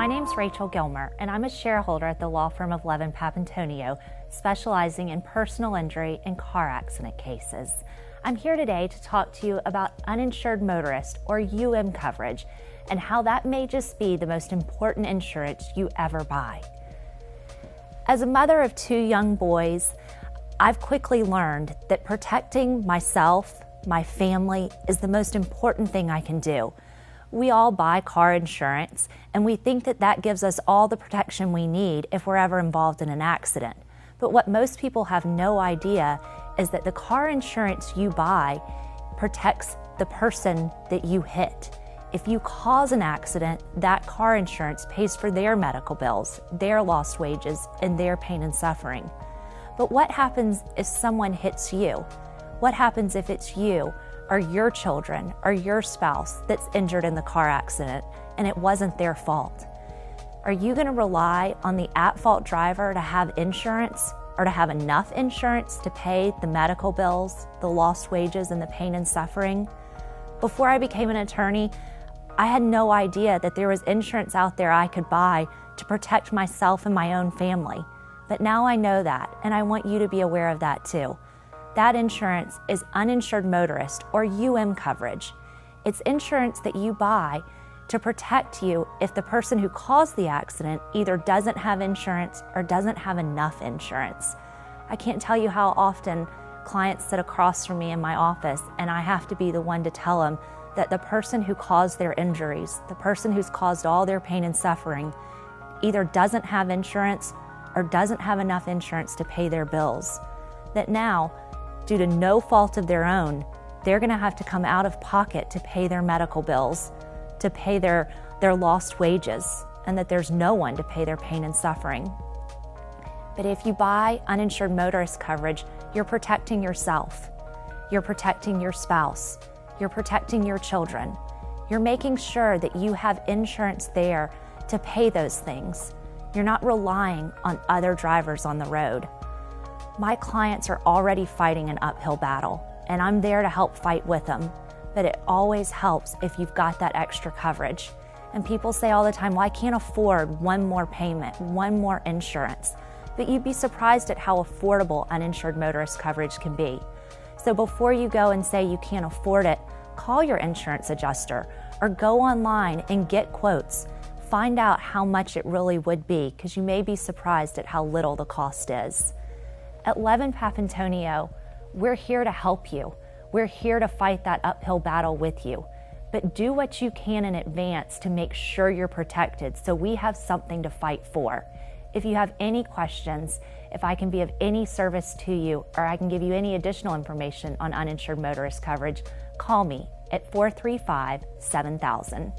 My name's Rachel Gilmer, and I'm a shareholder at the law firm of Levin, Papantonio, specializing in personal injury and car accident cases. I'm here today to talk to you about uninsured motorist, or UM coverage, and how that may just be the most important insurance you ever buy. As a mother of 2 young boys, I've quickly learned that protecting myself, my family, is the most important thing I can do. We all buy car insurance, and we think that that gives us all the protection we need if we're ever involved in an accident. But what most people have no idea is that the car insurance you buy protects the person that you hit. If you cause an accident, that car insurance pays for their medical bills, their lost wages, and their pain and suffering. But what happens if someone hits you? What happens if it's you or your children or your spouse that's injured in the car accident and it wasn't their fault? Are you going to rely on the at-fault driver to have insurance or to have enough insurance to pay the medical bills, the lost wages, and the pain and suffering? Before I became an attorney, I had no idea that there was insurance out there I could buy to protect myself and my own family. But now I know that, and I want you to be aware of that too. That insurance is uninsured motorist, or UM coverage. It's insurance that you buy to protect you if the person who caused the accident either doesn't have insurance or doesn't have enough insurance. I can't tell you how often clients sit across from me in my office and I have to be the one to tell them that the person who caused their injuries, the person who's caused all their pain and suffering, either doesn't have insurance or doesn't have enough insurance to pay their bills. That now, due to no fault of their own, they're going to have to come out of pocket to pay their medical bills, to pay their lost wages, and that there's no one to pay their pain and suffering. But if you buy uninsured motorist coverage, you're protecting yourself, you're protecting your spouse, you're protecting your children. You're making sure that you have insurance there to pay those things. You're not relying on other drivers on the road. My clients are already fighting an uphill battle, and I'm there to help fight with them. But it always helps if you've got that extra coverage. And people say all the time, well, I can't afford one more payment, one more insurance. But you'd be surprised at how affordable uninsured motorist coverage can be. So before you go and say you can't afford it, call your insurance adjuster or go online and get quotes. Find out how much it really would be, because you may be surprised at how little the cost is. At Levin Papantonio, we're here to help you. We're here to fight that uphill battle with you. But do what you can in advance to make sure you're protected so we have something to fight for. If you have any questions, if I can be of any service to you, or I can give you any additional information on uninsured motorist coverage, call me at 435-7000.